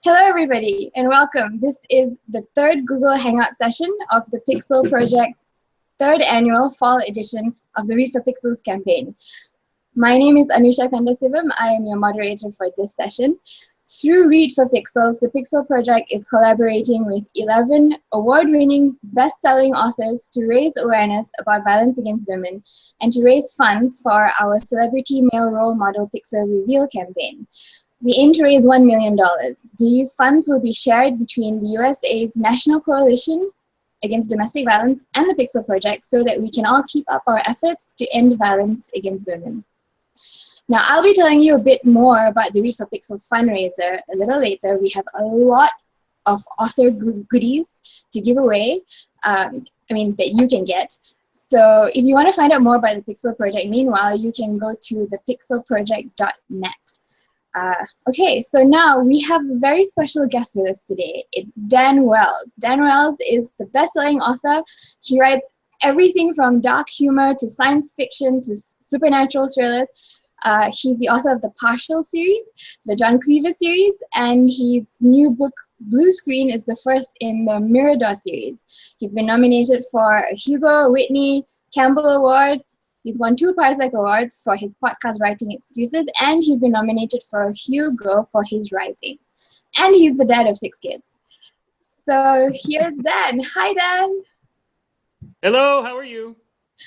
Hello everybody and welcome. This is the third Google Hangout session of the Pixel Project's third annual fall edition of the Read for Pixels campaign. My name is Anusha Kandasivam. I am your moderator for this session. Through Read for Pixels, the Pixel Project is collaborating with 11 award-winning, best-selling authors to raise awareness about violence against women and to raise funds for our Celebrity Male Role Model Pixel Reveal campaign. We aim to raise $1 million. These funds will be shared between the USA's National Coalition Against Domestic Violence and the Pixel Project so that we can all keep up our efforts to end violence against women. Now, I'll be telling you a bit more about the Read for Pixels fundraiser a little later. We have a lot of author goodies to give away, that you can get. So if you want to find out more about the Pixel Project, meanwhile, you can go to thepixelproject.net. Okay, so now we have a very special guest with us today. It's Dan Wells. Dan Wells is the best-selling author. He writes everything from dark humor to science fiction to supernatural thrillers. He's the author of the Partial series, the John Cleaver series, and his new book, Blue Screen, is the first in the Mirador series. He's been nominated for a Hugo, Whitney, Campbell Award. He's won 2 Parsec Awards for his podcast Writing Excuses, and he's been nominated for a Hugo for his writing. And he's the dad of 6 kids. So here's Dan. Hi, Dan. Hello, how are you?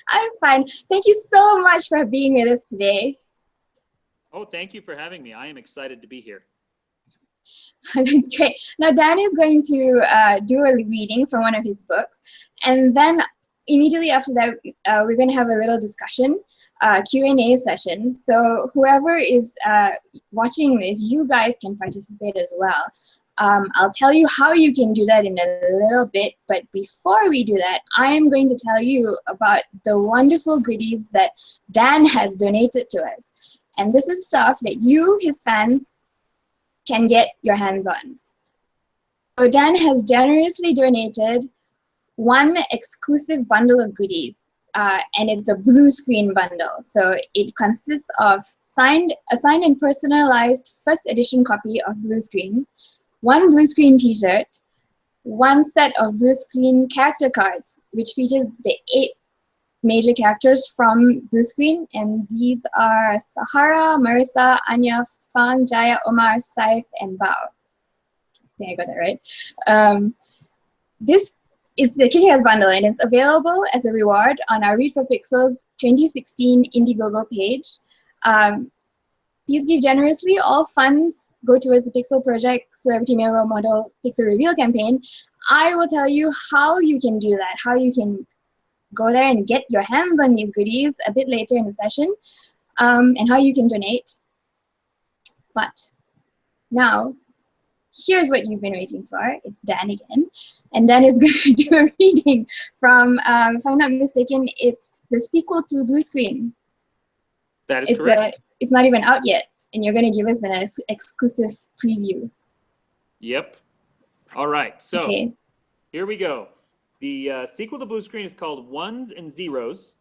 I'm fine. Thank you so much for being with us today. Oh, thank you for having me. I am excited to be here. That's great. Now, Dan is going to do a reading from one of his books, and then immediately after that, we're going to have a little discussion, Q&A session. So whoever is watching this, you guys can participate as well. I'll tell you how you can do that in a little bit, but before we do that, I am going to tell you about the wonderful goodies that Dan has donated to us. And this is stuff that you, his fans, can get your hands on. So Dan has generously donated one exclusive bundle of goodies, and it's a Blue Screen bundle. So it consists of a signed and personalized first edition copy of Blue Screen, 1 Blue Screen t-shirt, 1 set of Blue Screen character cards, which features the 8 major characters from Blue Screen, and these are Sahara, Marissa, Anya, Fang, Jaya, Omar, Saif, and Bao. I think I got that right. This is the Kick-Ass bundle, and it's available as a reward on our Read for Pixels 2016 Indiegogo page. Please give generously. All funds go towards the Pixel Project Celebrity Male Role Model Pixel Reveal campaign. I will tell you how you can do that, how you can go there and get your hands on these goodies a bit later in the session, and how you can donate. But now, here's what you've been waiting for. It's Dan again. And Dan is going to do a reading from, if I'm not mistaken, it's the sequel to Blue Screen. That is correct. It's not even out yet, and you're going to give us an exclusive preview. Yep. All right, so okay. Here we go. The sequel to Blue Screen is called Ones and Zeros,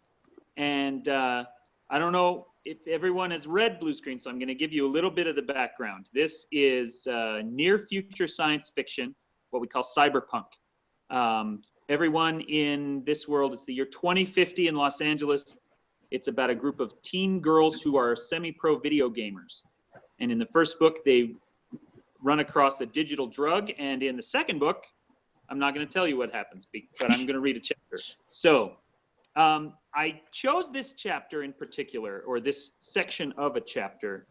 and I don't know if everyone has read Blue Screen, so I'm going to give you a little bit of the background. This is near-future science fiction, what we call cyberpunk. Everyone in this world, it's the year 2050 in Los Angeles. It's about a group of teen girls who are semi-pro video gamers. And in the first book, they run across a digital drug, and in the second book, I'm not going to tell you what happens, but I'm going to read a chapter. So I chose this chapter in particular, or this section of a chapter,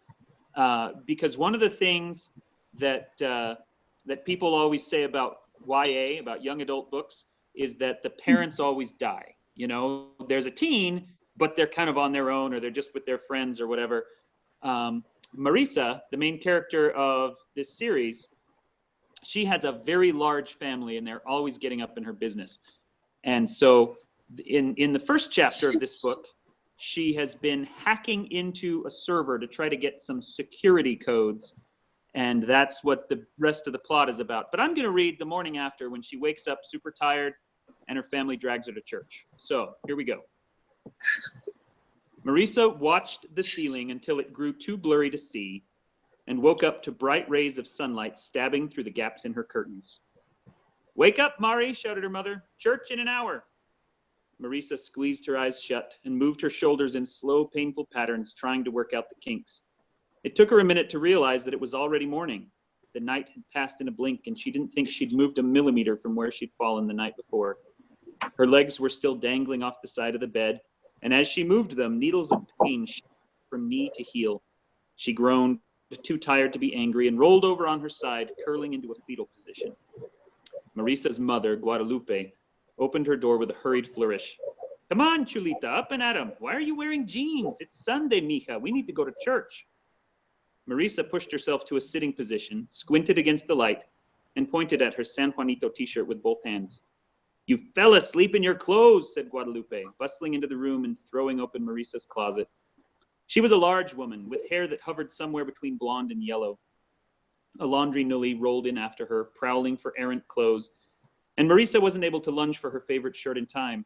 because one of the things that that people always say about YA, about young adult books, is that the parents always die. You know, there's a teen, but they're kind of on their own, or they're just with their friends or whatever. Marissa, the main character of this series, she has a very large family, and they're always getting up in her business. And so in the first chapter of this book, she has been hacking into a server to try to get some security codes. And that's what the rest of the plot is about. But I'm going to read the morning after, when she wakes up super tired and her family drags her to church. So here we go. Marissa watched the ceiling until it grew too blurry to see. and woke up to bright rays of sunlight stabbing through the gaps in her curtains. "Wake up, Mari," shouted her mother. "Church in an hour." Marisa squeezed her eyes shut and moved her shoulders in slow, painful patterns, trying to work out the kinks. It took her a minute to realize that it was already morning. The night had passed in a blink, and she didn't think she'd moved a millimeter from where she'd fallen the night before. Her legs were still dangling off the side of the bed, and as she moved them, needles of pain shot from knee to heel. She groaned, too tired to be angry, and rolled over on her side, curling into a fetal position. Marisa's mother, Guadalupe, opened her door with a hurried flourish. "Come on, Chulita, up and at 'em. Why are you wearing jeans? It's Sunday, mija. We need to go to church." Marisa pushed herself to a sitting position, squinted against the light, and pointed at her San Juanito t-shirt with both hands. "You fell asleep in your clothes," said Guadalupe, bustling into the room and throwing open Marisa's closet. She was a large woman with hair that hovered somewhere between blonde and yellow. A laundry nully rolled in after her, prowling for errant clothes, and Marisa wasn't able to lunge for her favorite shirt in time.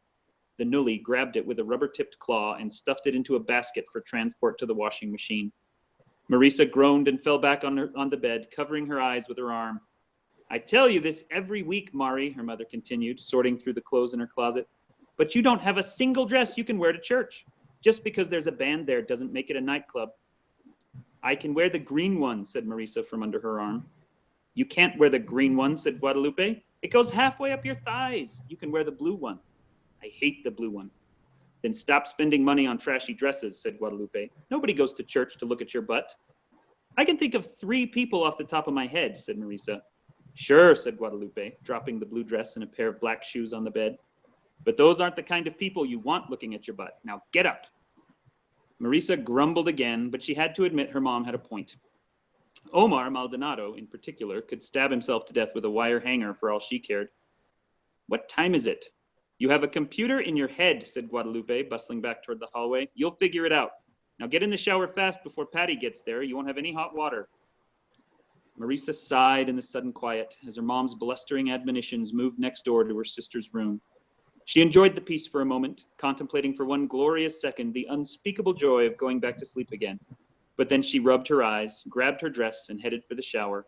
The nully grabbed it with a rubber-tipped claw and stuffed it into a basket for transport to the washing machine. Marisa groaned and fell back on the bed, covering her eyes with her arm. "I tell you this every week, Mari," her mother continued, sorting through the clothes in her closet, "but you don't have a single dress you can wear to church. Just because there's a band there doesn't make it a nightclub." "I can wear the green one," said Marisa from under her arm. "You can't wear the green one," said Guadalupe. "It goes halfway up your thighs. You can wear the blue one." "I hate the blue one." "Then stop spending money on trashy dresses," said Guadalupe. "Nobody goes to church to look at your butt." "I can think of 3 people off the top of my head," said Marisa. "Sure," said Guadalupe, dropping the blue dress and a pair of black shoes on the bed. "But those aren't the kind of people you want looking at your butt. Now get up." Marisa grumbled again, but she had to admit her mom had a point. Omar Maldonado, in particular, could stab himself to death with a wire hanger for all she cared. "What time is it?" "You have a computer in your head," said Guadalupe, bustling back toward the hallway. "You'll figure it out. Now get in the shower fast before Patty gets there. You won't have any hot water." Marisa sighed in the sudden quiet as her mom's blustering admonitions moved next door to her sister's room. She enjoyed the peace for a moment, contemplating for one glorious second the unspeakable joy of going back to sleep again. But then she rubbed her eyes, grabbed her dress, and headed for the shower.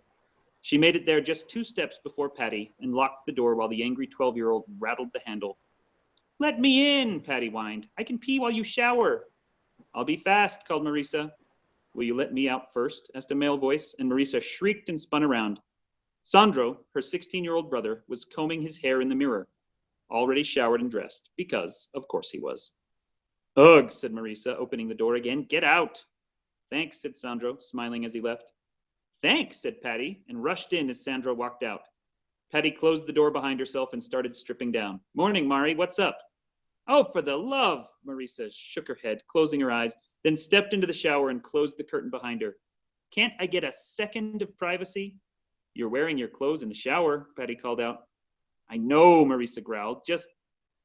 She made it there just 2 steps before Patty and locked the door while the angry 12-year-old rattled the handle. "Let me in," Patty whined. "I can pee while you shower." "I'll be fast," called Marisa. "Will you let me out first?" asked a male voice, and Marisa shrieked and spun around. Sandro, her 16-year-old brother, was combing his hair in the mirror, already showered and dressed, because, of course, he was. "Ugh," said Marisa, opening the door again. "Get out." "Thanks," said Sandro, smiling as he left. "Thanks," said Patty, and rushed in as Sandro walked out. Patty closed the door behind herself and started stripping down. "Morning, Mari, what's up?" "Oh, for the love!" Marisa shook her head, closing her eyes, then stepped into the shower and closed the curtain behind her. "Can't I get a second of privacy?" "You're wearing your clothes in the shower," Patty called out. "I know," Marisa growled. "Just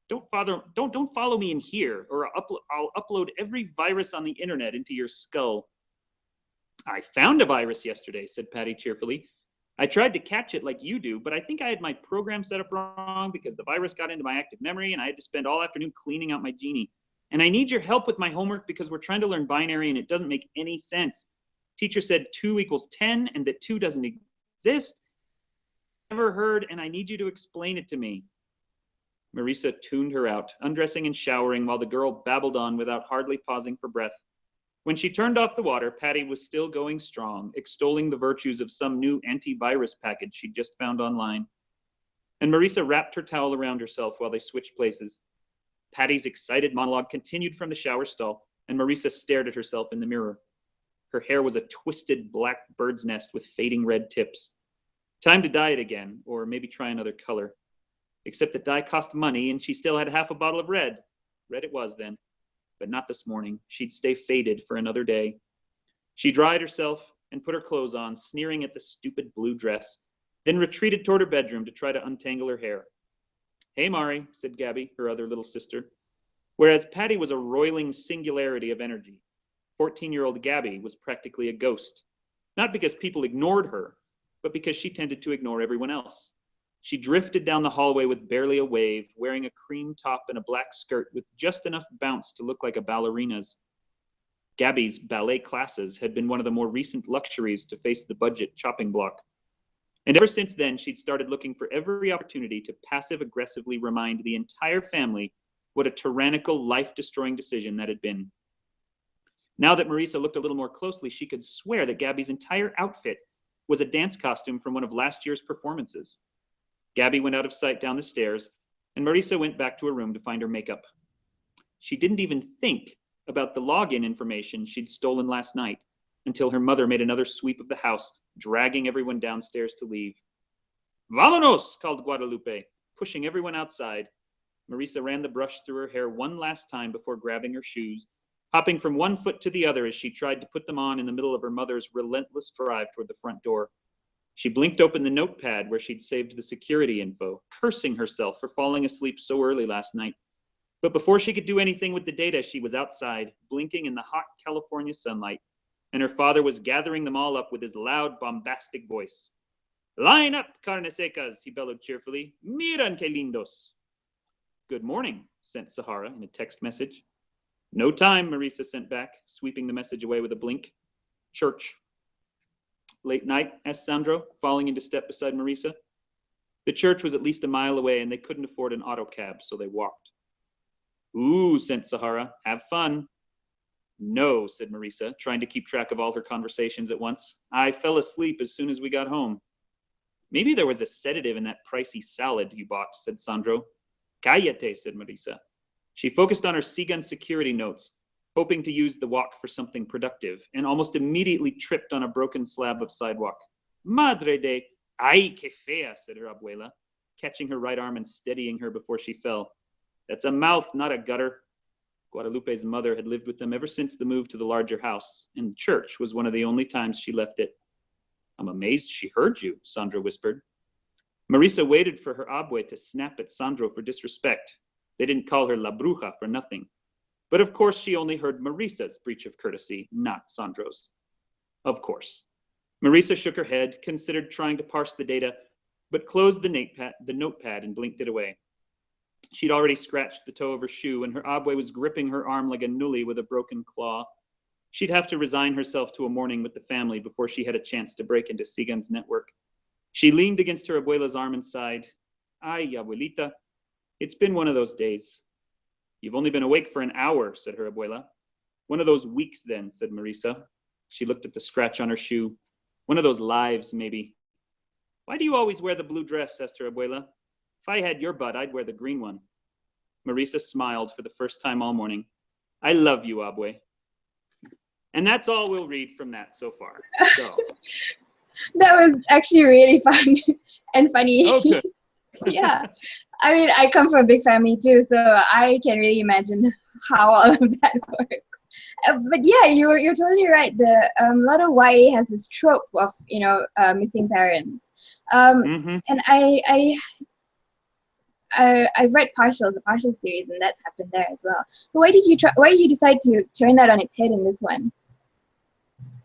don't follow me in here, or I'll upload every virus on the internet into your skull." "I found a virus yesterday," said Patty cheerfully. "I tried to catch it like you do, but I think I had my program set up wrong because the virus got into my active memory and I had to spend all afternoon cleaning out my Genie. And I need your help with my homework because we're trying to learn binary and it doesn't make any sense. Teacher said 2 equals 10 and that 2 doesn't exist. Never heard, and I need you to explain it to me." Marisa tuned her out, undressing and showering while the girl babbled on without hardly pausing for breath. When she turned off the water, Patty was still going strong, extolling the virtues of some new antivirus package she'd just found online. And Marisa wrapped her towel around herself while they switched places. Patty's excited monologue continued from the shower stall, and Marisa stared at herself in the mirror. Her hair was a twisted black bird's nest with fading red tips. Time to dye it again, or maybe try another color. Except that dye cost money, and she still had half a bottle of red. Red it was then. But not this morning. She'd stay faded for another day. She dried herself and put her clothes on, sneering at the stupid blue dress, then retreated toward her bedroom to try to untangle her hair. "Hey, Mari," said Gabby, her other little sister. Whereas Patty was a roiling singularity of energy, 14-year-old Gabby was practically a ghost. Not because people ignored her, but because she tended to ignore everyone else. She drifted down the hallway with barely a wave, wearing a cream top and a black skirt with just enough bounce to look like a ballerina's. Gabby's ballet classes had been one of the more recent luxuries to face the budget chopping block. And ever since then, she'd started looking for every opportunity to passive-aggressively remind the entire family what a tyrannical, life-destroying decision that had been. Now that Marisa looked a little more closely, she could swear that Gabby's entire outfit was a dance costume from one of last year's performances. Gabby went out of sight down the stairs, and Marisa went back to her room to find her makeup. She didn't even think about the login information she'd stolen last night until her mother made another sweep of the house, dragging everyone downstairs to leave. "Vámonos," called Guadalupe, pushing everyone outside. Marisa ran the brush through her hair one last time before grabbing her shoes, hopping from one foot to the other as she tried to put them on in the middle of her mother's relentless drive toward the front door. She blinked open the notepad where she'd saved the security info, cursing herself for falling asleep so early last night. But before she could do anything with the data, she was outside, blinking in the hot California sunlight, and her father was gathering them all up with his loud, bombastic voice. "Line up, carne secas," he bellowed cheerfully. "Miran que lindos." "Good morning," sent Sahara in a text message. "No time," Marisa sent back, sweeping the message away with a blink. "Church." "Late night?" asked Sandro, falling into step beside Marisa. The church was at least a mile away, and they couldn't afford an auto cab, so they walked. "Ooh," sent Sahara. "Have fun." "No," said Marisa, trying to keep track of all her conversations at once. "I fell asleep as soon as we got home." "Maybe there was a sedative in that pricey salad you bought," said Sandro. "Cállate," said Marisa. She focused on her Seagun security notes, hoping to use the walk for something productive, and almost immediately tripped on a broken slab of sidewalk. "Madre de... Ay, que fea," said her abuela, catching her right arm and steadying her before she fell. "That's a mouth, not a gutter." Guadalupe's mother had lived with them ever since the move to the larger house, and church was one of the only times she left it. "I'm amazed she heard you," Sandro whispered. Marisa waited for her abue to snap at Sandro for disrespect. They didn't call her La Bruja for nothing. But of course she only heard Marisa's breach of courtesy, not Sandro's. Of course. Marisa shook her head, considered trying to parse the data, but closed the notepad and blinked it away. She'd already scratched the toe of her shoe, and her abue was gripping her arm like a nully with a broken claw. She'd have to resign herself to a morning with the family before she had a chance to break into Seagun's network. She leaned against her abuela's arm and sighed. "Ay, abuelita, it's been one of those days." "You've only been awake for an hour," said her abuela. "One of those weeks then," said Marisa. She looked at the scratch on her shoe. "One of those lives, maybe." "Why do you always wear the blue dress?" asked her abuela. "If I had your butt, I'd wear the green one." Marisa smiled for the first time all morning. "I love you, abue." And that's all we'll read from that so far. So. That was actually really fun and funny. Oh, good. Yeah. I mean, I come from a big family too, so I can really imagine how all of that works. But yeah, you're totally right. The a lot of YA has this trope of missing parents, and I've read the partial series, and that's happened there as well. So why did you decide to turn that on its head in this one?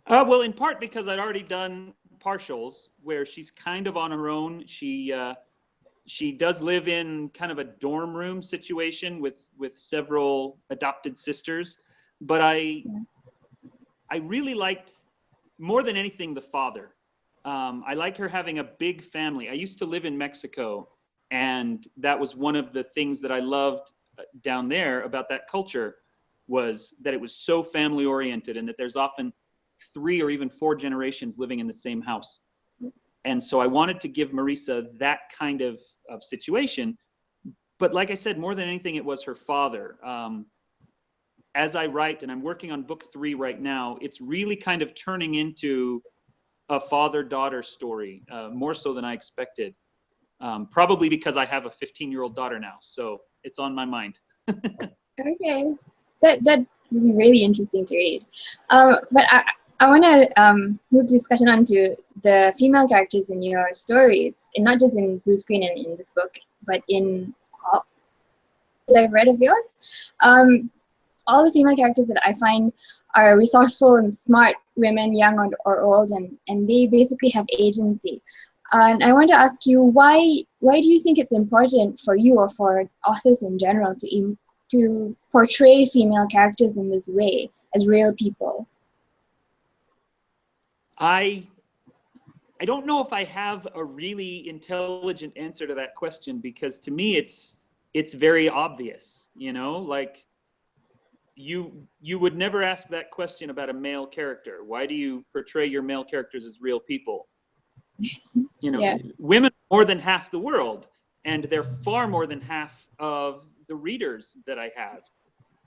Well, in part because I'd already done partials where she's kind of on her own. She does live in kind of a dorm room situation with several adopted sisters, but I really liked, more than anything, the father. I like her having a big family. I used to live in Mexico, and that was one of the things that I loved down there about that culture, was that it was so family oriented, and that there's often 3 or even 4 generations living in the same house. And so I wanted to give Marisa that kind of situation. But like I said, more than anything, it was her father. As I write, and I'm working on book 3 right now, it's really kind of turning into a father-daughter story, more so than I expected. Probably because I have a 15-year-old daughter now, so it's on my mind. Okay, that would be really interesting to read. But I want to move the discussion on to the female characters in your stories, and not just in Blue Screen and in this book, but in all that I've read of yours. All the female characters that I find are resourceful and smart women, young or old, and they basically have agency. And I want to ask you, why do you think it's important for you, or for authors in general, to portray female characters in this way, as real people? I don't know if I have a really intelligent answer to that question, because to me it's very obvious, you know, like you would never ask that question about a male character. Why do you portray your male characters as real people? You know, Yeah. women are more than half the world, and they're far more than half of the readers that I have.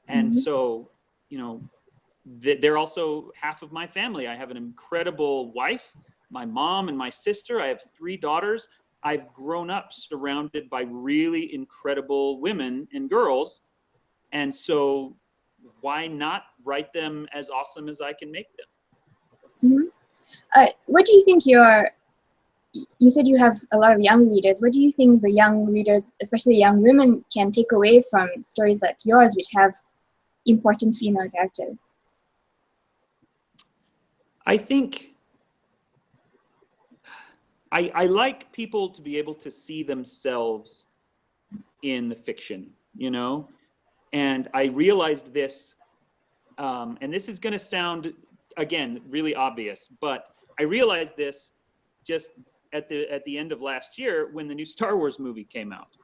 And Mm-hmm. so, you know, they're also half of my family. I have an incredible wife, my mom and my sister. I have 3 daughters. I've grown up surrounded by really incredible women and girls. And so why not write them as awesome as I can make them? Mm-hmm. What do you think you said you have a lot of young readers. What do you think the young readers, especially young women, can take away from stories like yours, which have important female characters? I think I like people to be able to see themselves in the fiction, you know? And I realized this, and this is going to sound, again, really obvious, but I realized this just at the end of last year when the new Star Wars movie came out,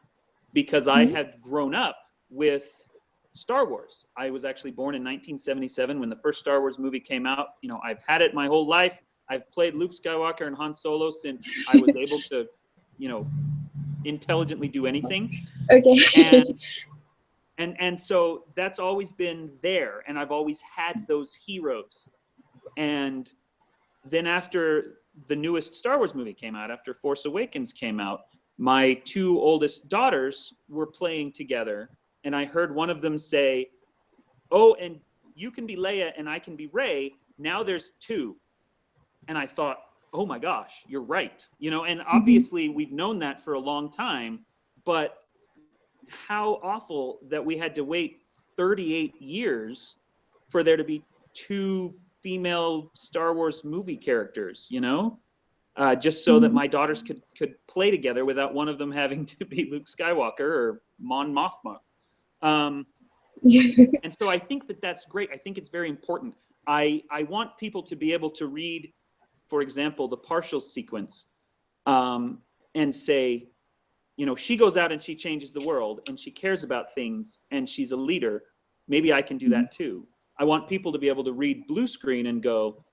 because I had grown up with Star Wars. I was actually born in 1977 when the first Star Wars movie came out. You know, I've had it my whole life. I've played Luke Skywalker and Han Solo since I was able to, you know, intelligently do anything. Okay. And so that's always been there, and I've always had those heroes. And then after the newest Star Wars movie came out, after Force Awakens came out, my 2 oldest daughters were playing together, and I heard one of them say, "Oh, and you can be Leia and I can be Rey. Now there's 2." And I thought, "Oh my gosh, you're right." You know, and obviously we've known that for a long time, but how awful that we had to wait 38 years for there to be 2 female Star Wars movie characters, you know? Just so that my daughters could play together without one of them having to be Luke Skywalker or Mon Mothma. And so I think that that's great. I think it's very important. I want people to be able to read, for example, the partial sequence, and say, you know, she goes out and she changes the world and she cares about things and she's a leader. Maybe I can do that too. I want people to be able to read Blue Screen and go,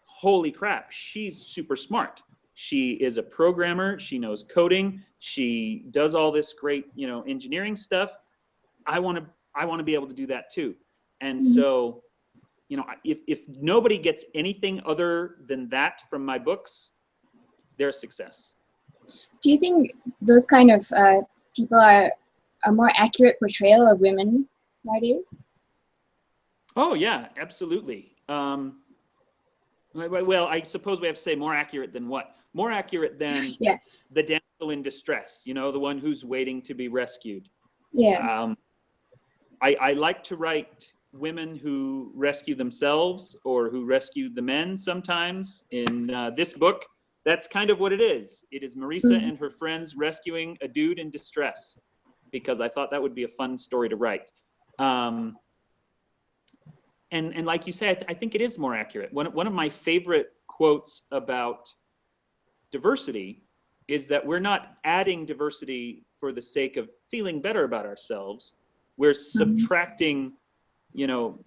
holy crap, she's super smart. She is a programmer. She knows coding. She does all this great, you know, engineering stuff. I want to be able to do that too. And so, you know, if nobody gets anything other than that from my books, they're a success. Do you think those kind of people are a more accurate portrayal of women nowadays? Oh yeah, absolutely. Well, I suppose we have to say more accurate than what? More accurate than the damsel in distress, you know, the one who's waiting to be rescued. Yeah. I like to write women who rescue themselves or who rescue the men sometimes. In this book, that's kind of what it is. It is Marisa and her friends rescuing a dude in distress, because I thought that would be a fun story to write. And like you say, I think it is more accurate. One of my favorite quotes about diversity is that we're not adding diversity for the sake of feeling better about ourselves. We're subtracting, you know,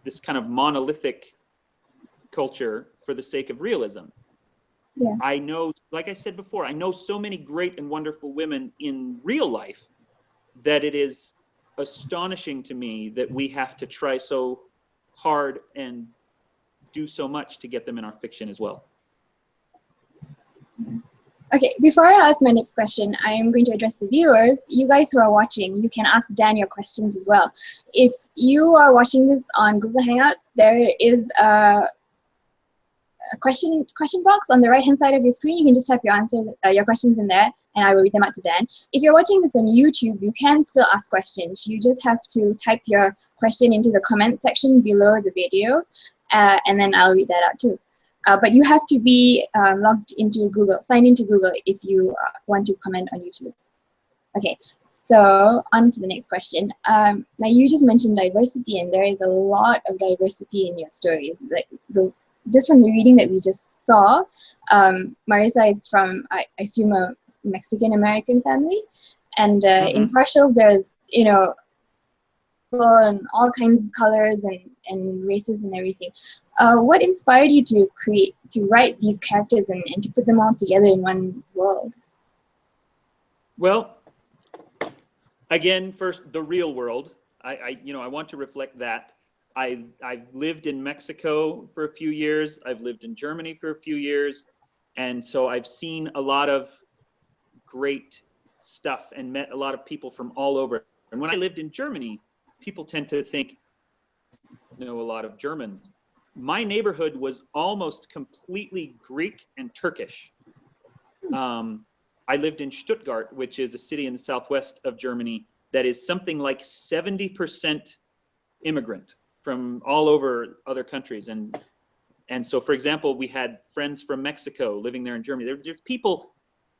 this kind of monolithic culture for the sake of realism. Yeah. I know, like I said before, I know so many great and wonderful women in real life that it is astonishing to me that we have to try so hard and do so much to get them in our fiction as well. Okay, before I ask my next question, I am going to address the viewers. You guys who are watching, you can ask Dan your questions as well. If you are watching this on Google Hangouts, there is a question box on the right-hand side of your screen. You can just type your questions in there, and I will read them out to Dan. If you're watching this on YouTube, you can still ask questions. You just have to type your question into the comment section below the video, and then I'll read that out too. But you have to be logged into Google, signed into Google if you want to comment on YouTube. Okay, so on to the next question. Now you just mentioned diversity, and there is a lot of diversity in your stories. Like just from the reading that we just saw, Marisa is from, I assume, a Mexican American family, and in partials there's people in all kinds of colors and races and everything. What inspired you to write these characters and to put them all together in one world? Well, again, first, the real world. I want to reflect that. I've lived in Mexico for a few years. I've lived in Germany for a few years. And so I've seen a lot of great stuff and met a lot of people from all over. And when I lived in Germany, people tend to think, a lot of Germans. My neighborhood was almost completely Greek and Turkish. I lived in Stuttgart, which is a city in the southwest of Germany that is something like 70% immigrant from all over other countries. And so, for example, we had friends from Mexico living there in Germany. There's people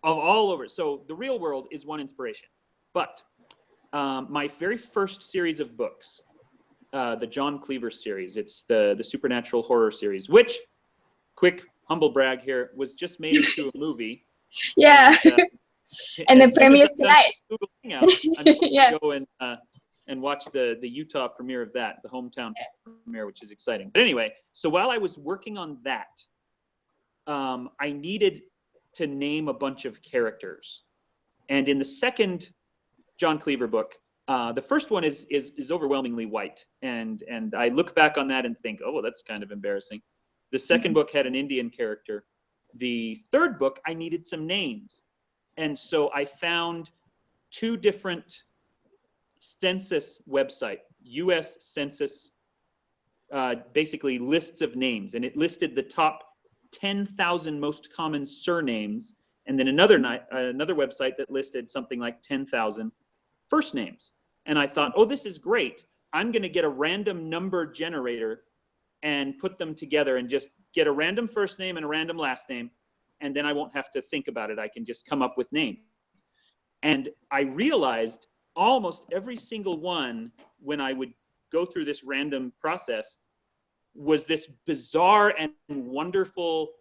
of all over. So the real world is one inspiration. But my very first series of books, the John Cleaver series, it's the supernatural horror series, which, quick humble brag here, was just made into a movie. Yeah. And the premieres tonight. Google Hangout, I'm going Yeah. to go and watch the Utah premiere of that, the hometown premiere, which is exciting. But anyway, so while I was working on that, I needed to name a bunch of characters. And in the second John Cleaver book, the first one is overwhelmingly white. And I look back on that and think, oh, well, that's kind of embarrassing. The second book had an Indian character. The third book, I needed some names. And so I found two different census website, US Census, basically lists of names. And it listed the top 10,000 most common surnames. And then another website that listed something like 10,000 first names. And I thought, oh, this is great. I'm going to get a random number generator and put them together and just get a random first name and a random last name. And then I won't have to think about it. I can just come up with names. And I realized almost every single one, when I would go through this random process, was this bizarre and wonderful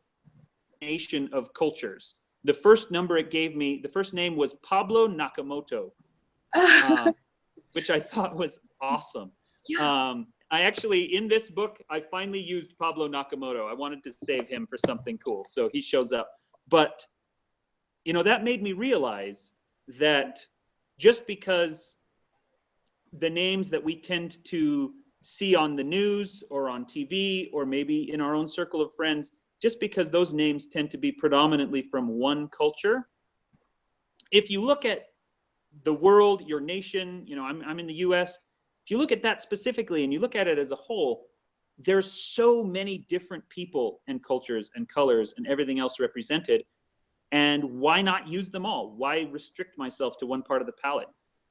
nation of cultures. The first number it gave me, the first name was Pablo Nakamoto, which I thought was awesome. Yeah. I actually, in this book, I finally used Pablo Nakamoto. I wanted to save him for something cool, so he shows up. But, that made me realize that just because the names that we tend to see on the news or on TV or maybe in our own circle of friends, just because those names tend to be predominantly from one culture, if you look at the world, your nation, I'm in the US, if you look at that specifically and you look at it as a whole, there's so many different people and cultures and colors and everything else represented. And why not use them all? Why restrict myself to one part of the palette?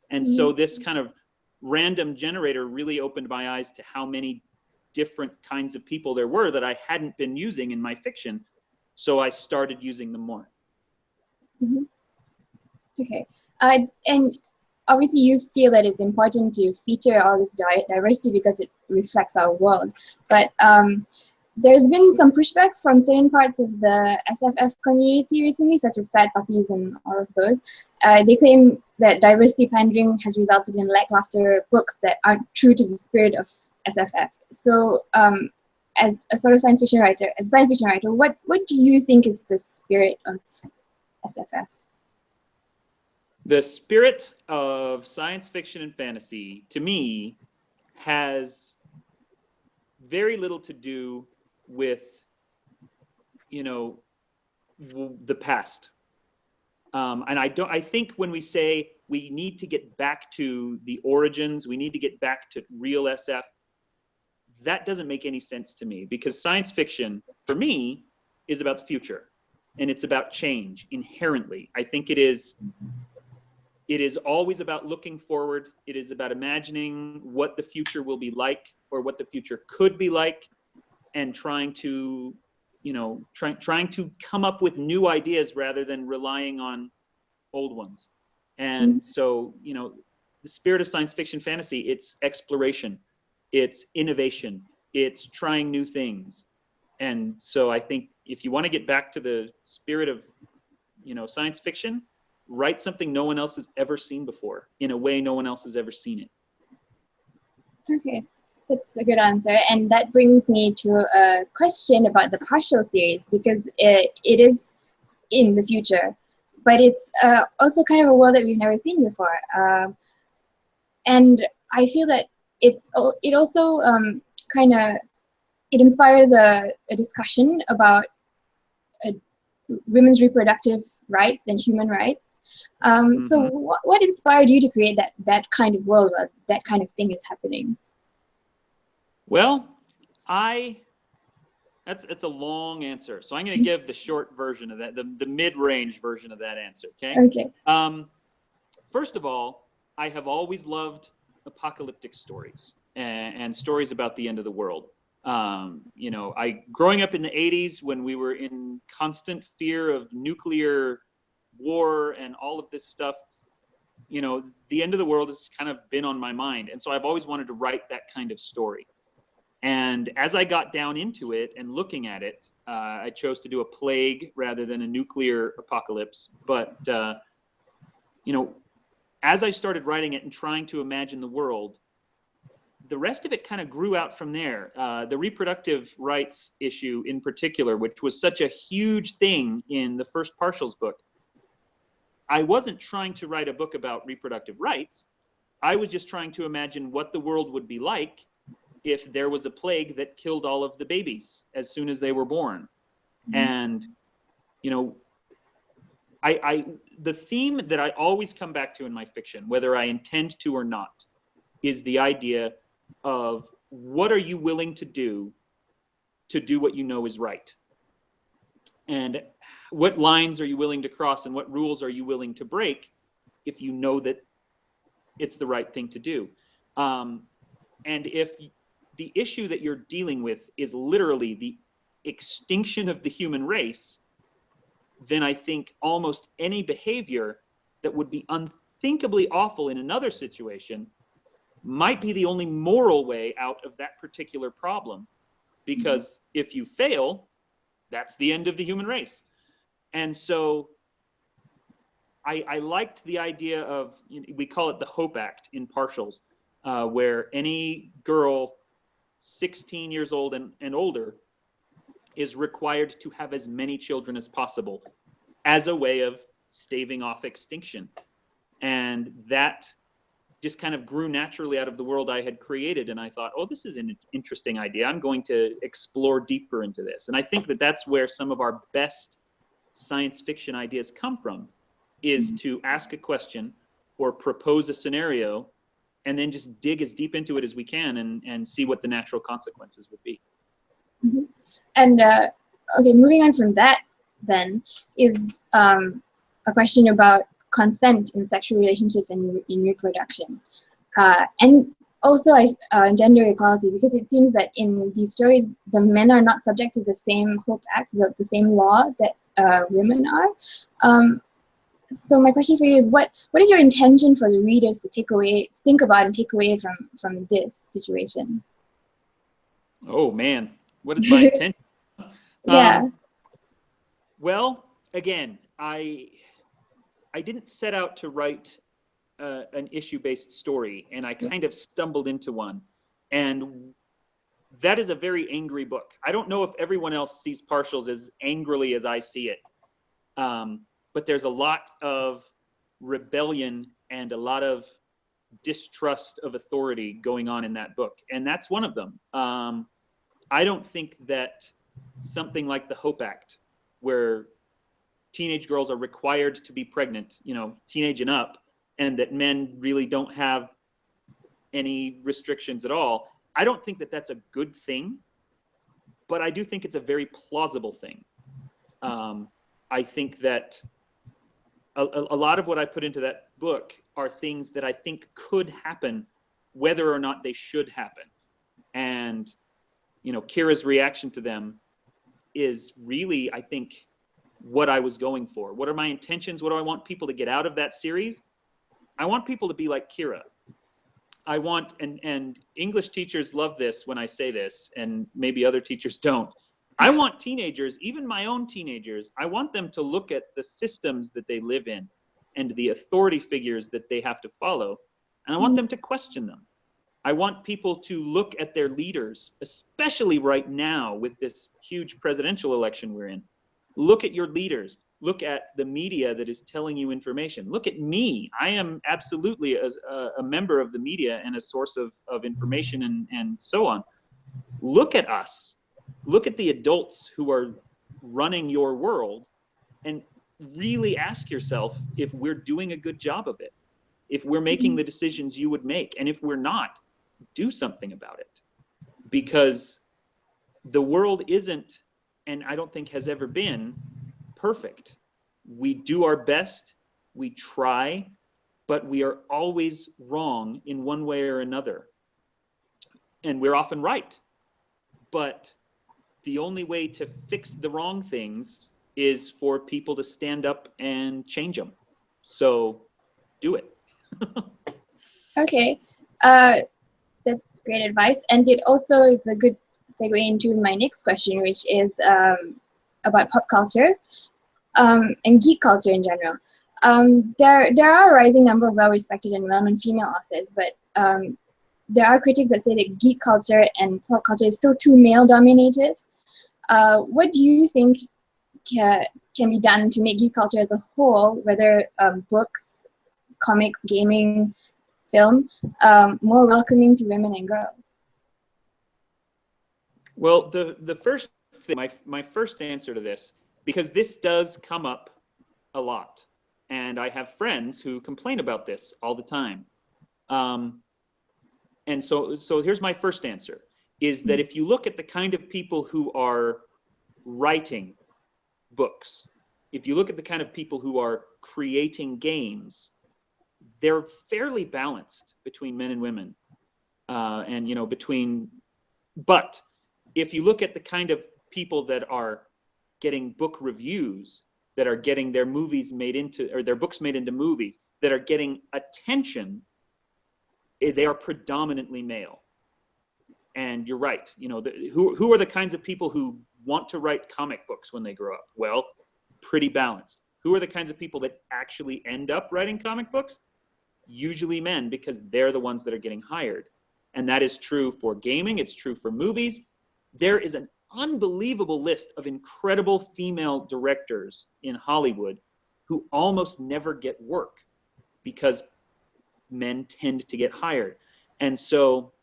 And so this kind of random generator really opened my eyes to how many different kinds of people there were that I hadn't been using in my fiction. So I started using them more. Mm-hmm. Okay. And obviously you feel that it's important to feature all this diversity because it reflects our world. But there's been some pushback from certain parts of the SFF community recently, such as Sad Puppies and all of those. They claim that diversity pandering has resulted in lackluster books that aren't true to the spirit of SFF. So as a sort of science fiction writer, what do you think is the spirit of SFF? The spirit of science fiction and fantasy, to me, has very little to do with, the past. And I think when we say we need to get back to the origins, we need to get back to real SF, that doesn't make any sense to me, because science fiction, for me, is about the future. And it's about change inherently. I think it is always about looking forward. It is about imagining what the future will be like or what the future could be like, and trying to come up with new ideas rather than relying on old ones. And so, you know, the spirit of science fiction fantasy, it's exploration, it's innovation, it's trying new things. And so I think if you want to get back to the spirit of, you know, science fiction, write something no one else has ever seen before in a way no one else has ever seen it. Okay, that's a good answer. And that brings me to a question about the partial series, because it is in the future, but it's also kind of a world that we've never seen before. And I feel that it also kind of, it inspires a discussion about women's reproductive rights and human rights. So what inspired you to create that kind of world where that kind of thing is happening? Well, it's a long answer. So I'm going to give the short version of that, the mid-range version of that answer, okay? Okay. First of all, I have always loved apocalyptic stories and stories about the end of the world. You know, growing up in the 80s when we were in constant fear of nuclear war and all of this stuff, you know, the end of the world has kind of been on my mind. And so I've always wanted to write that kind of story. And as I got down into it and looking at it, I chose to do a plague rather than a nuclear apocalypse. But, you know, as I started writing it and trying to imagine the world, the rest of it kind of grew out from there. The reproductive rights issue in particular, which was such a huge thing in the first Partials book. I wasn't trying to write a book about reproductive rights. I was just trying to imagine what the world would be like if there was a plague that killed all of the babies as soon as they were born. And, you know, the theme that I always come back to in my fiction, whether I intend to or not, is the idea of what are you willing to do what you know is right? And what lines are you willing to cross and what rules are you willing to break if you know that it's the right thing to do? And if the issue that you're dealing with is literally the extinction of the human race, then I think almost any behavior that would be unthinkably awful in another situation might be the only moral way out of that particular problem. Because if you fail, that's the end of the human race. And so I liked the idea of, we call it the Hope Act in Partials, where any girl 16 years old and older is required to have as many children as possible as a way of staving off extinction. And that just kind of grew naturally out of the world I had created. And I thought, oh, this is an interesting idea. I'm going to explore deeper into this. And I think that that's where some of our best science fiction ideas come from, is to ask a question or propose a scenario and then just dig as deep into it as we can and see what the natural consequences would be. And okay, moving on from that then is a question about consent in sexual relationships and in reproduction. And also gender equality, because it seems that in these stories, the men are not subject to the same Hope Act, the same law that women are. So my question for you is, what is your intention for the readers to think about and take away from this situation? Oh man, what is my intention? Yeah. Well, again, I didn't set out to write an issue-based story, and I kind of stumbled into one. And that is a very angry book. I don't know if everyone else sees Partials as angrily as I see it. But there's a lot of rebellion and a lot of distrust of authority going on in that book. And that's one of them. I don't think that something like the Hope Act, where teenage girls are required to be pregnant, teenage and up, and that men really don't have any restrictions at all, I don't think that that's a good thing, but I do think it's a very plausible thing. I think that a lot of what I put into that book are things that I think could happen, whether or not they should happen. And, Kira's reaction to them is really, I think, what I was going for. What are my intentions? What do I want people to get out of that series? I want people to be like Kira. I want, and English teachers love this when I say this, and maybe other teachers don't. I want teenagers, even my own teenagers, I want them to look at the systems that they live in and the authority figures that they have to follow, and I want them to question them. I want people to look at their leaders, especially right now with this huge presidential election we're in. Look at your leaders. Look at the media that is telling you information. Look at me. I am absolutely a member of the media and a source of information and so on. Look at us. Look at the adults who are running your world and really ask yourself if we're doing a good job of it, if we're making the decisions you would make. And if we're not, do something about it. Because the world isn't, and I don't think has ever been, perfect. We do our best, we try, but we are always wrong in one way or another. And we're often right. But the only way to fix the wrong things is for people to stand up and change them. So do it. Okay, that's great advice. And it also is a good segue into my next question, which is about pop culture. And geek culture in general. There are a rising number of well-respected and well-known female authors, but there are critics that say that geek culture and pop culture is still too male-dominated. What do you think can be done to make geek culture as a whole, whether books, comics, gaming, film, more welcoming to women and girls? Well, the first thing, my first answer to this, because this does come up a lot, and I have friends who complain about this all the time. And so here's my first answer, is that if you look at the kind of people who are writing books, if you look at the kind of people who are creating games, they're fairly balanced between men and women, and but if you look at the kind of people that are getting book reviews, that are getting their movies made into, or their books made into movies, that are getting attention, they are predominantly male. And you're right, who are the kinds of people who want to write comic books when they grow up? Well, pretty balanced. Who are the kinds of people that actually end up writing comic books? Usually men, because they're the ones that are getting hired. And that is true for gaming, it's true for movies. There is an unbelievable list of incredible female directors in Hollywood who almost never get work because men tend to get hired. And so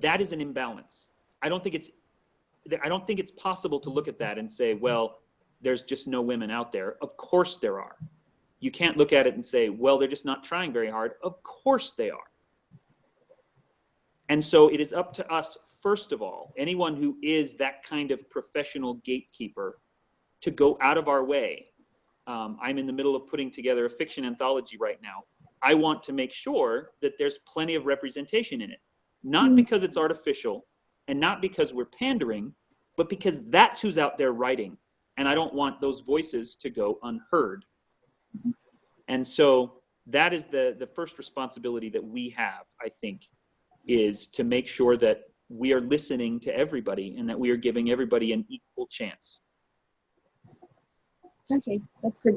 that is an imbalance. I don't think it's possible to look at that and say, well, there's just no women out there. Of course there are. You can't look at it and say, well, they're just not trying very hard. Of course they are. And so it is up to us, first of all, anyone who is that kind of professional gatekeeper, to go out of our way. I'm in the middle of putting together a fiction anthology right now. I want to make sure that there's plenty of representation in it. Not because it's artificial and not because we're pandering, but because that's who's out there writing. And I don't want those voices to go unheard. And so that is the first responsibility that we have, I think, is to make sure that we are listening to everybody and that we are giving everybody an equal chance. Okay, that's a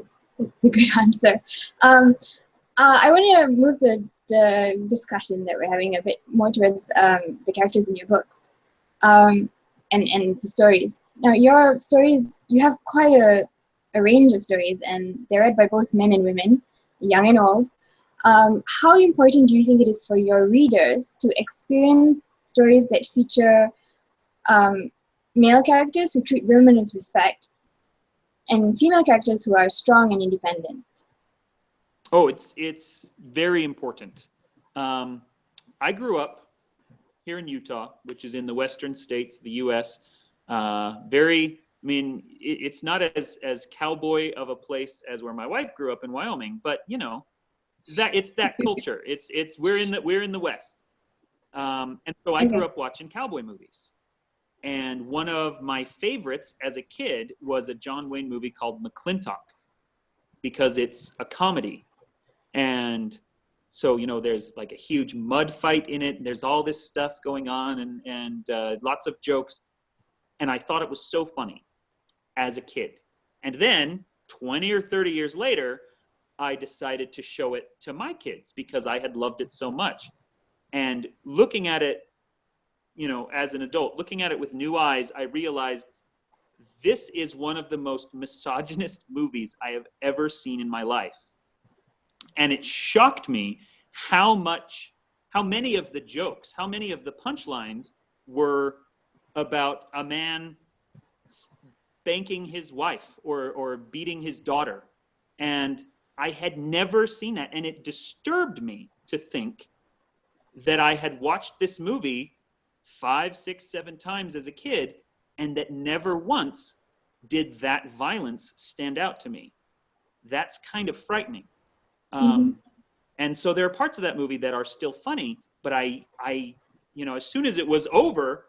good answer. I want to move the discussion that we're having a bit more towards the characters in your books and the stories. Now, your stories, you have quite a range of stories, and they're read by both men and women, young and old. How important do you think it is for your readers to experience stories that feature male characters who treat women with respect and female characters who are strong and independent? Oh, it's very important. I grew up here in Utah, which is in the western states, the U.S. It's not as cowboy of a place as where my wife grew up in Wyoming, but that it's that culture. We're in the West, and so I grew up watching cowboy movies. And one of my favorites as a kid was a John Wayne movie called McClintock, because it's a comedy. And so, you know, there's like a huge mud fight in it, and there's all this stuff going on, and lots of jokes. And I thought it was so funny as a kid. And then 20 or 30 years later, I decided to show it to my kids because I had loved it so much. And looking at it, you know, as an adult, looking at it with new eyes, I realized this is one of the most misogynist movies I have ever seen in my life. And it shocked me how many of the jokes, how many of the punchlines were about a man spanking his wife or beating his daughter. And I had never seen that. And it disturbed me to think that I had watched this movie 5, 6, 7 times as a kid, and that never once did that violence stand out to me. That's kind of frightening. And so there are parts of that movie that are still funny, but I, you know, as soon as it was over,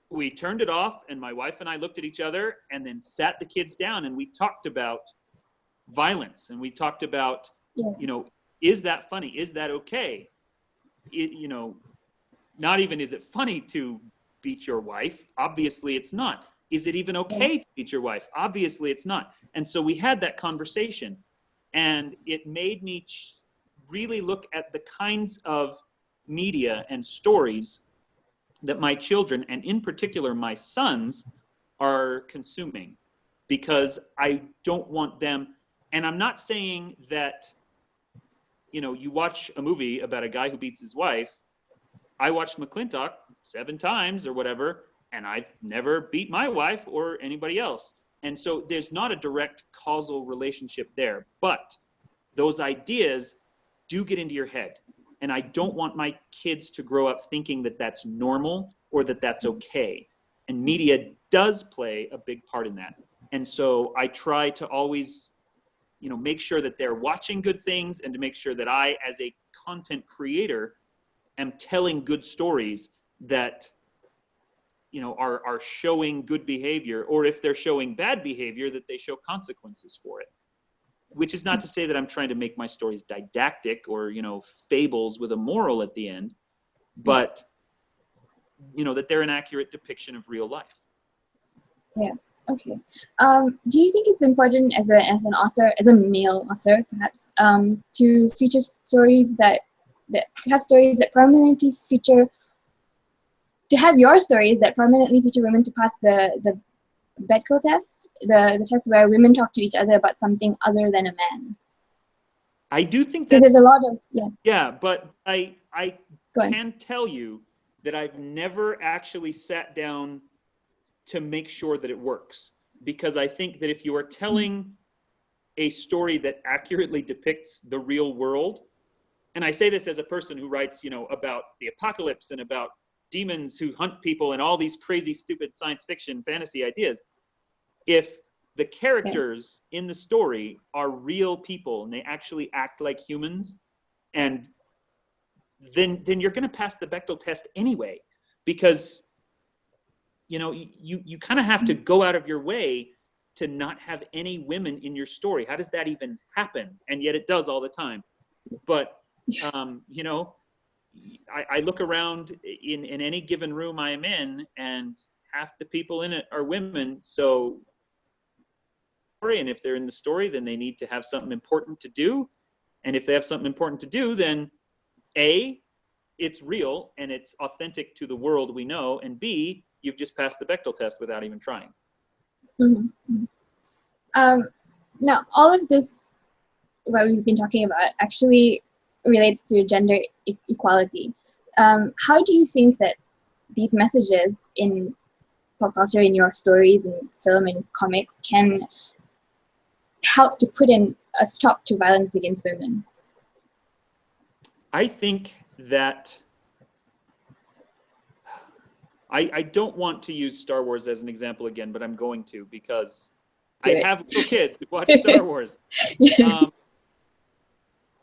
we turned it off, and my wife and I looked at each other and then sat the kids down, and we talked about violence, and we talked about, you know, is that funny? Is that okay? You know, not even is it funny to beat your wife? Obviously it's not. Is it even okay to beat your wife? Obviously it's not. And so we had that conversation, and it made me really look at the kinds of media and stories that my children, and in particular my sons, are consuming, because I don't want them. And I'm not saying that, you know, you watch a movie about a guy who beats his wife. I watched McClintock 7 times or whatever, and I've never beat my wife or anybody else. And so there's not a direct causal relationship there, but those ideas do get into your head. And I don't want my kids to grow up thinking that that's normal or that that's okay. And media does play a big part in that. And so I try to always, you know, make sure that they're watching good things, and to make sure that I, as a content creator, am telling good stories that, you know, are showing good behavior, or if they're showing bad behavior, that they show consequences for it. Which is not to say that I'm trying to make my stories didactic or, you know, fables with a moral at the end, but, you know, that they're an accurate depiction of real life. Yeah. Okay. Do you think it's important as an author, as a male author, perhaps, to feature stories to have stories that permanently feature, to have your stories that permanently feature women to pass the Bechdel test, the test where women talk to each other about something other than a man? I do think because that, there's a lot of but I can tell you that I've never actually sat down to make sure that it works, because I think that if you are telling a story that accurately depicts the real world, and I say this as a person who writes, you know, about the apocalypse and about demons who hunt people and all these crazy, stupid science fiction fantasy ideas, if the characters in the story are real people and they actually act like humans, and then you're going to pass the Bechdel test anyway, because, you know, you kind of have to go out of your way to not have any women in your story. How does that even happen? And yet it does all the time. But you know, I look around in any given room I am in, and half the people in it are women. So, and if they're in the story, then they need to have something important to do. And if they have something important to do, then A, it's real and it's authentic to the world we know, and B, you've just passed the Bechdel test without even trying. Now, all of this, what we've been talking about, actually relates to gender equality. How do you think that these messages in pop culture, in your stories, in film and comics, can help to put in a stop to violence against women? I think that I don't want to use Star Wars as an example again, but I'm going to, because I have little kids who watch Star Wars.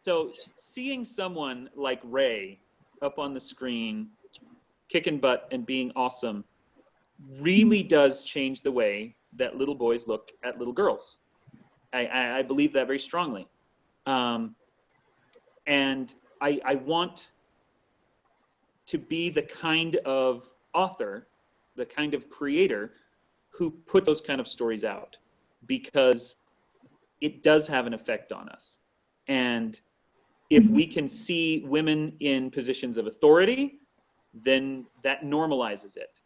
So seeing someone like Rey up on the screen, kicking butt and being awesome, really does change the way that little boys look at little girls. I believe that very strongly. And I want to be the kind of author, the kind of creator who put those kind of stories out, because it does have an effect on us. And if we can see women in positions of authority, then that normalizes it.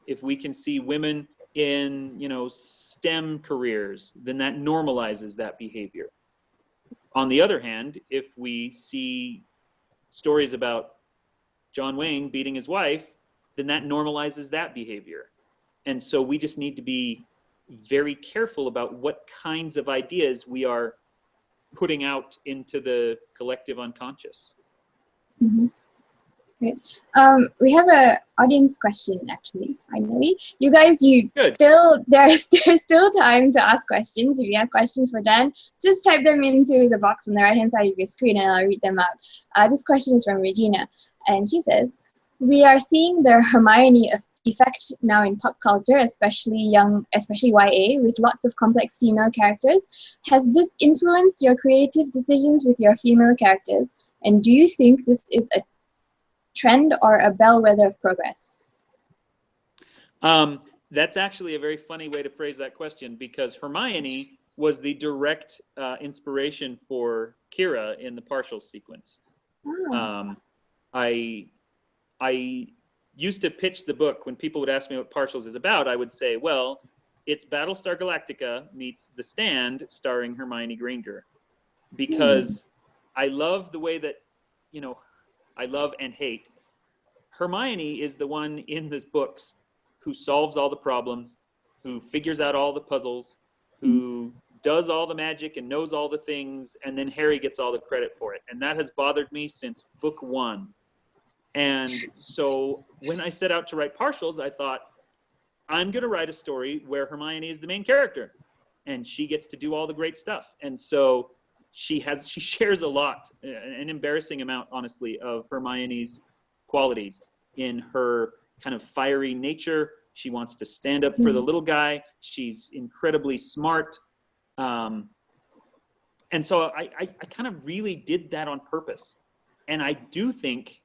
If we can see women in, STEM careers, then that normalizes that behavior. On the other hand, if we see stories about John Wayne beating his wife, then that normalizes that behavior. And so we just need to be very careful about what kinds of ideas we are putting out into the collective unconscious. Mm-hmm. Great. We have a audience question, actually, finally. You guys, Good. there's still time to ask questions. If you have questions for Dan, just type them into the box on the right-hand side of your screen and I'll read them out. This question is from Regina, and she says, we are seeing the Hermione effect now in pop culture, especially YA, with lots of complex female characters. Has this influenced your creative decisions with your female characters? And do you think this is a trend or a bellwether of progress? That's actually a very funny way to phrase that question, because Hermione was the direct inspiration for Kira in the partials sequence. Oh. I used to pitch the book when people would ask me what partials is about. I would say, well, it's Battlestar Galactica meets The Stand starring Hermione Granger, because I love the way that, I love and hate. Hermione is the one in this books who solves all the problems, who figures out all the puzzles, who does all the magic and knows all the things, and then Harry gets all the credit for it. And that has bothered me since book 1. And so when I set out to write partials, I thought, I'm going to write a story where Hermione is the main character and she gets to do all the great stuff. And so she shares a lot, an embarrassing amount, honestly, of Hermione's qualities in her kind of fiery nature. She wants to stand up for the little guy. She's incredibly smart. And so I kind of really did that on purpose. And I do think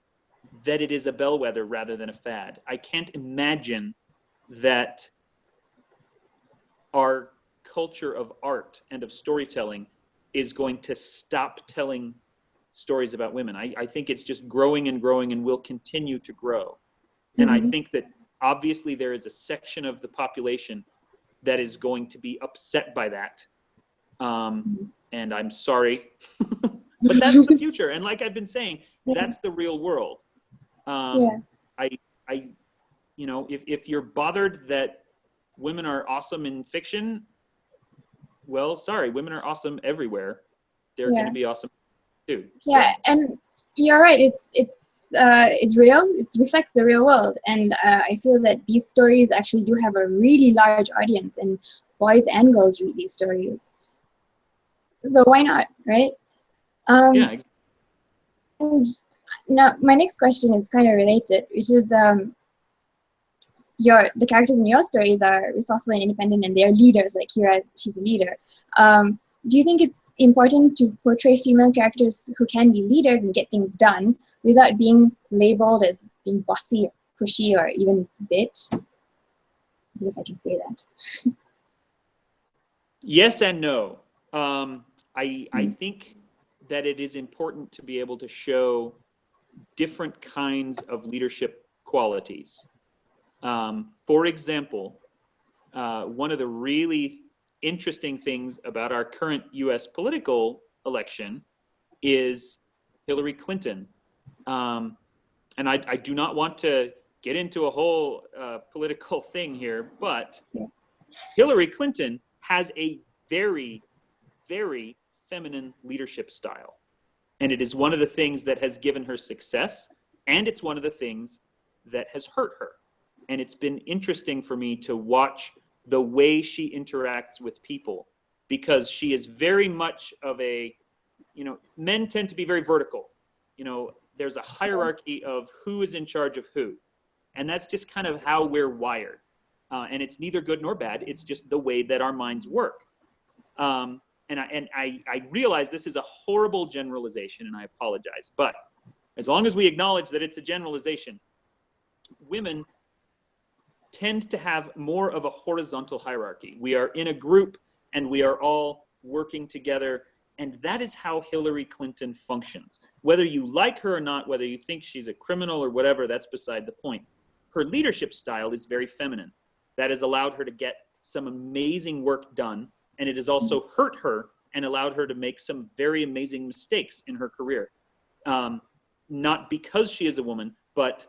that it is a bellwether rather than a fad. I can't imagine that our culture of art and of storytelling is going to stop telling stories about women. I think it's just growing and growing and will continue to grow. And I think that obviously there is a section of the population that is going to be upset by that. And I'm sorry, but that's the future. And like I've been saying, that's the real world. If you're bothered that women are awesome in fiction, well, sorry, women are awesome everywhere. They're going to be awesome too. So. Yeah, and you're right. It's real. It reflects the real world, and I feel that these stories actually do have a really large audience, and boys and girls read these stories. So why not, right? Yeah. And now my next question is kind of related, which is the characters in your stories are resourceful and independent, and they are leaders. Like Kira, she's a leader. Do you think it's important to portray female characters who can be leaders and get things done without being labeled as being bossy or pushy or even bitch? I don't know if I can say that. Yes and no. I think that it is important to be able to show different kinds of leadership qualities. For example, one of the really interesting things about our current U.S. political election is Hillary Clinton. And I do not want to get into a whole political thing here, but Hillary Clinton has a very, very feminine leadership style. And it is one of the things that has given her success, and it's one of the things that has hurt her. And it's been interesting for me to watch the way she interacts with people, because she is very much of a, men tend to be very vertical. There's a hierarchy of who is in charge of who. And that's just kind of how we're wired. And it's neither good nor bad. It's just the way that our minds work. and I realize this is a horrible generalization, and I apologize, but as long as we acknowledge that it's a generalization, women tend to have more of a horizontal hierarchy. We are in a group and we are all working together, and that is how Hillary Clinton functions. Whether you like her or not, whether you think she's a criminal or whatever, that's beside the point. Her leadership style is very feminine. That has allowed her to get some amazing work done, and it has also hurt her and allowed her to make some very amazing mistakes in her career. Not because she is a woman, but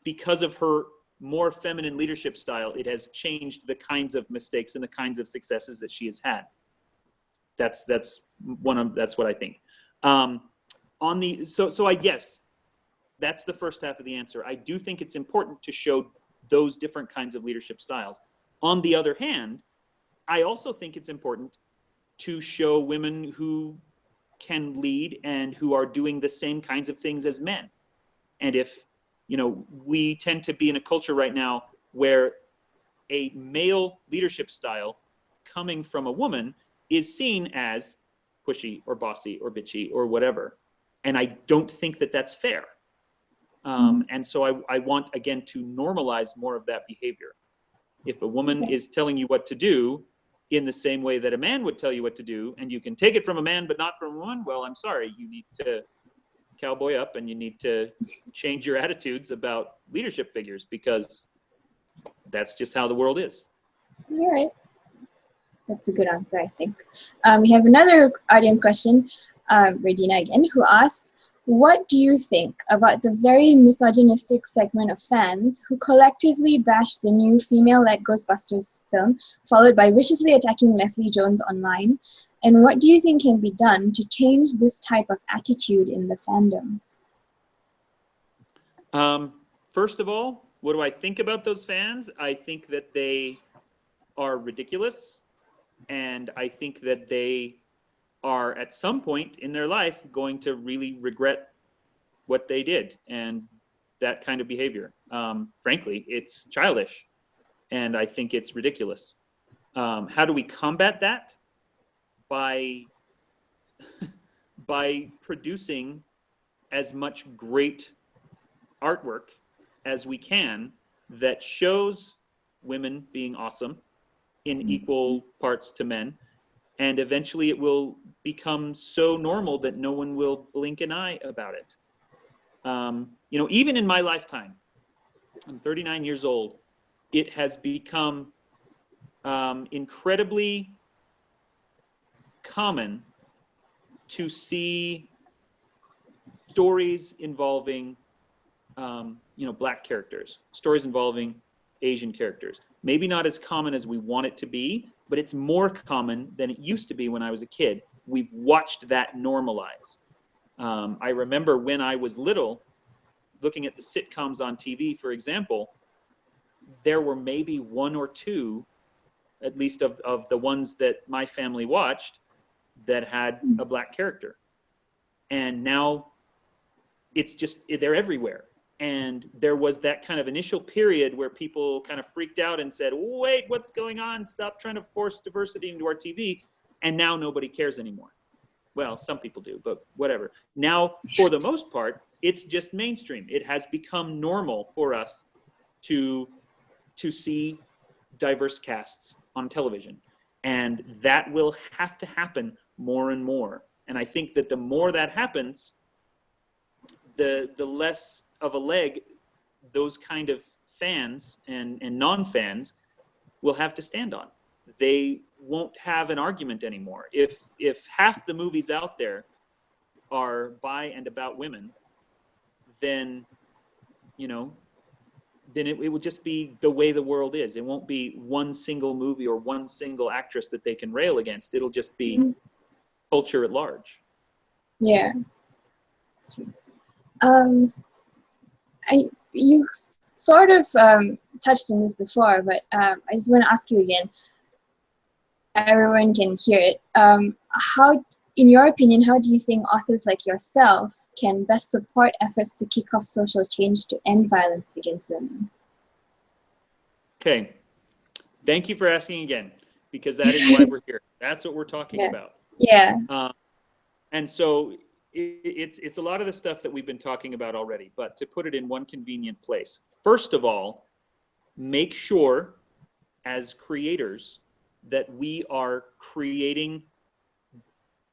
because of her more feminine leadership style, it has changed the kinds of mistakes and the kinds of successes that she has had. That's what I think. Yes, that's the first half of the answer. I do think it's important to show those different kinds of leadership styles. On the other hand, I also think it's important to show women who can lead and who are doing the same kinds of things as men. And if, we tend to be in a culture right now where a male leadership style coming from a woman is seen as pushy or bossy or bitchy or whatever. And I don't think that that's fair. And so I want, again, to normalize more of that behavior. If a woman is telling you what to do in the same way that a man would tell you what to do, and you can take it from a man but not from a woman, well, I'm sorry, you need to cowboy up and you need to change your attitudes about leadership figures, because that's just how the world is. All right. That's a good answer, I think. We have another audience question, Regina again, who asks, what do you think about the very misogynistic segment of fans who collectively bash the new female-led Ghostbusters film, followed by viciously attacking Leslie Jones online? And what do you think can be done to change this type of attitude in the fandom? First of all, what do I think about those fans? I think that they are ridiculous, and I think that they are at some point in their life going to really regret what they did, and that kind of behavior. Frankly, it's childish, and I think it's ridiculous. How do we combat that? By producing as much great artwork as we can that shows women being awesome in equal parts to men, and eventually it will become so normal that no one will blink an eye about it. Even in my lifetime, I'm 39 years old, it has become incredibly common to see stories involving Black characters, stories involving Asian characters. Maybe not as common as we want it to be, but it's more common than it used to be when I was a kid. We've watched that normalize. I remember when I was little, looking at the sitcoms on TV, for example, there were maybe one or two, at least of the ones that my family watched, that had a Black character. And now it's just, they're everywhere. And there was that kind of initial period where people kind of freaked out and said, wait, what's going on? Stop trying to force diversity into our TV. And now nobody cares anymore. Well, some people do, but whatever. Now, for the most part, it's just mainstream. It has become normal for us to see diverse casts on television. And that will have to happen more and more. And I think that the more that happens, the less of a leg those kind of fans and non-fans will have to stand on. They won't have an argument anymore. If half the movies out there are by and about women, then it would just be the way the world is. It won't be one single movie or one single actress that they can rail against. It'll just be culture at large. Yeah, that's true. You sort of touched on this before, but I just want to ask you again. Everyone can hear it. How, in your opinion, how do you think authors like yourself can best support efforts to kick off social change to end violence against women? Okay. Thank you for asking again, because that is why we're here. That's what we're talking about. Yeah. And so it's a lot of the stuff that we've been talking about already, but to put it in one convenient place. First of all, make sure as creators that we are creating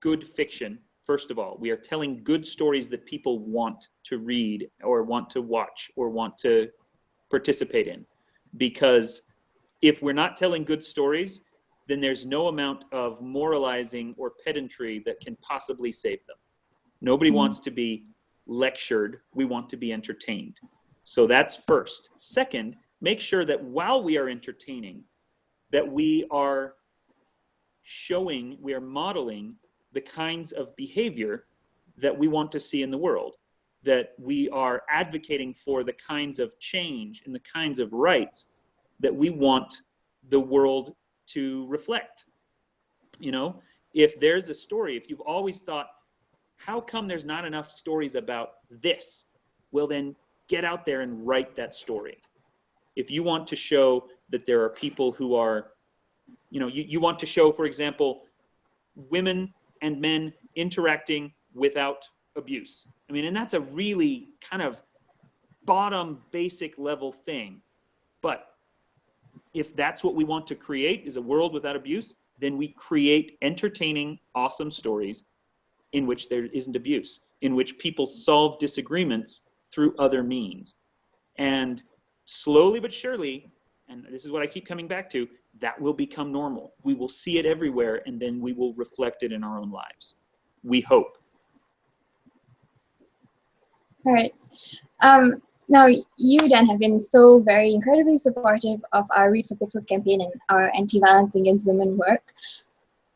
good fiction. First of all, we are telling good stories that people want to read or want to watch or want to participate in. Because if we're not telling good stories, then there's no amount of moralizing or pedantry that can possibly save them. Nobody wants to be lectured. We want to be entertained. So that's first. Second, make sure that while we are entertaining, that we are showing, we are modeling the kinds of behavior that we want to see in the world, that we are advocating for the kinds of change and the kinds of rights that we want the world to reflect. You know, if there's a story, if you've always thought, how come there's not enough stories about this? Well, then get out there and write that story. If you want to show that there are people who are, you know, you want to show, for example, women and men interacting without abuse. I mean, and that's a really kind of bottom basic level thing. But if that's what we want to create, is a world without abuse, then we create entertaining, awesome stories in which there isn't abuse, in which people solve disagreements through other means. And slowly but surely, and this is what I keep coming back to, that will become normal. We will see it everywhere, and then we will reflect it in our own lives. We hope. All right. Now, you, Dan, have been so very incredibly supportive of our Read for Pixels campaign and our anti-violence against women work.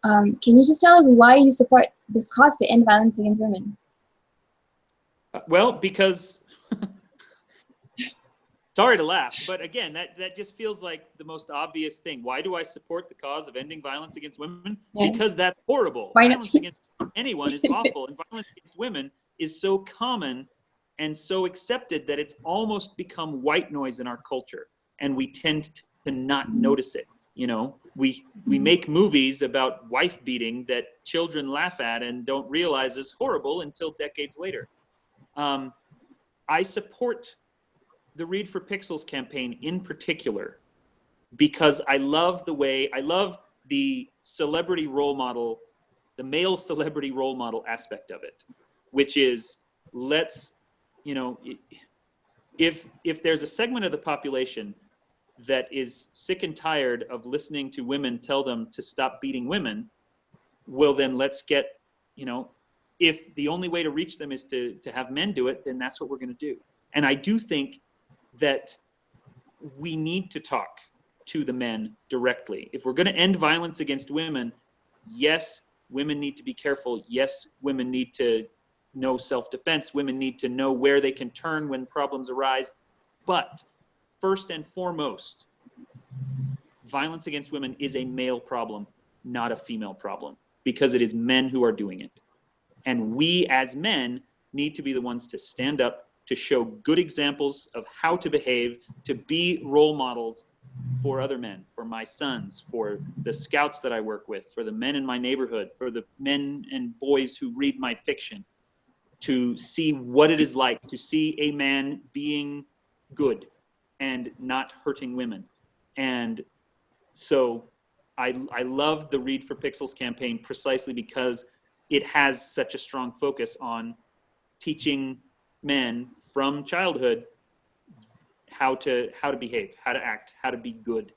Can you just tell us why you support this cause to end violence against women? Well, because sorry to laugh, but again, that just feels like the most obvious thing. Why do I support the cause of ending violence against women? Yeah. Because that's horrible. Why not? Violence against anyone is awful, and violence against women is so common and so accepted that it's almost become white noise in our culture, and we tend to not notice it. You know, we make movies about wife beating that children laugh at and don't realize is horrible until decades later. I support the Read for Pixels campaign in particular because I love the celebrity role model, the male celebrity role model aspect of it, which is, let's, you know, if there's a segment of the population that is sick and tired of listening to women tell them to stop beating women, well, then let's get, you know, if the only way to reach them is to have men do it, then that's what we're going to do. And I do think that we need to talk to the men directly. If we're going to end violence against women, yes, women need to be careful. Yes, women need to know self-defense. Women need to know where they can turn when problems arise. But first and foremost, violence against women is a male problem, not a female problem, because it is men who are doing it. And we as men need to be the ones to stand up, to show good examples of how to behave, to be role models for other men, for my sons, for the scouts that I work with, for the men in my neighborhood, for the men and boys who read my fiction, to see what it is like to see a man being good and not hurting women. And so I love the Read for Pixels campaign precisely because it has such a strong focus on teaching men from childhood how to behave, how to act, how to be good,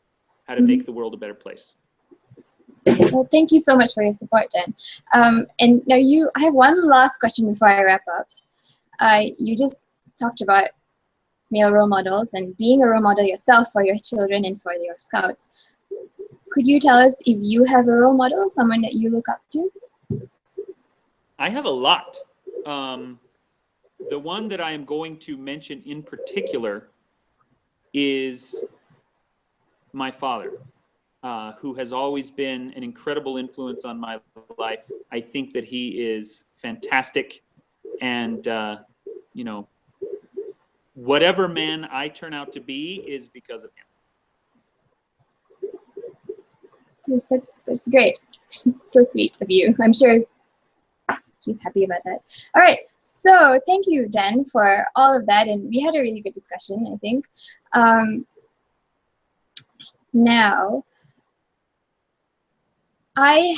how to make the world a better place. Well, thank you so much for your support, Dan. And now I have one last question before I wrap up. You just talked about male role models and being a role model yourself for your children and for your scouts. Could you tell us if you have a role model, someone that you look up to? I have a lot. The one that I am going to mention in particular is my father, who has always been an incredible influence on my life. I think that he is fantastic, and you know, whatever man I turn out to be is because of him. That's great. So sweet of you. I'm sure he's happy about that. All right, so thank you, Dan, for all of that, and we had a really good discussion, I think. Now, I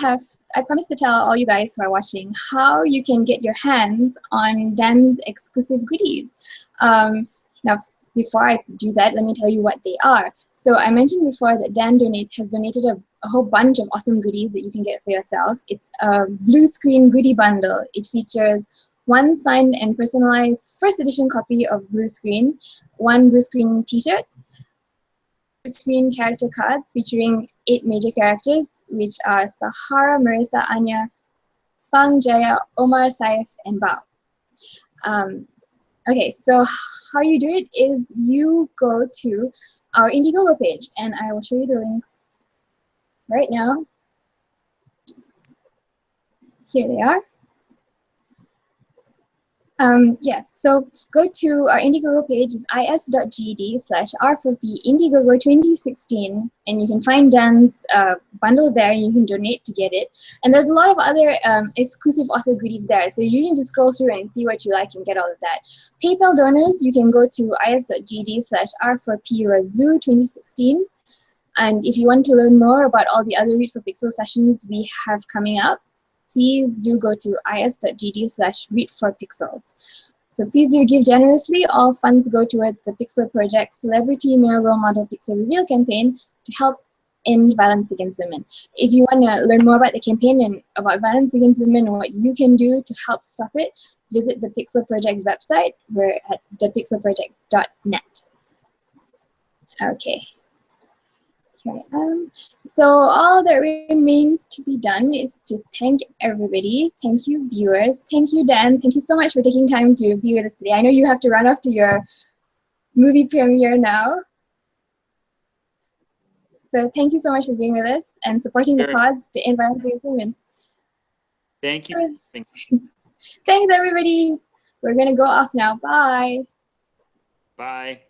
promised to tell all you guys who are watching how you can get your hands on Dan's exclusive goodies. Now, before I do that, let me tell you what they are. So I mentioned before that Dan has donated a whole bunch of awesome goodies that you can get for yourself. It's a blue screen goodie bundle. It features one signed and personalized first edition copy of Blue Screen, one Blue Screen t-shirt, screen character cards featuring 8 major characters, which are Sahara, Marissa, Anya, Fang, Jaya, Omar, Saif, and Bao. Okay, so how you do it is you go to our Indiegogo page, and I will show you the links right now. Here they are. Yes, so go to our Indiegogo page, is is.gd/r4p Indiegogo 2016, and you can find Dan's bundle there, and you can donate to get it. And there's a lot of other exclusive awesome goodies there, so you can just scroll through and see what you like and get all of that. PayPal donors, you can go to is.gd/r4p 2016. And if you want to learn more about all the other Read for Pixel sessions we have coming up, please do go to is.gd/read4pixels. So please do give generously. All funds go towards the Pixel Project Celebrity Male Role Model Pixel Reveal campaign to help end violence against women. If you want to learn more about the campaign and about violence against women and what you can do to help stop it, visit the Pixel Project's website. We're at thepixelproject.net. Okay. Okay, so all that remains to be done is to thank everybody. Thank you, viewers. Thank you, Dan. Thank you so much for taking time to be with us today. I know you have to run off to your movie premiere now. So thank you so much for being with us and supporting the cause to end violence against women. Thank you. Thanks, everybody. We're going to go off now. Bye. Bye.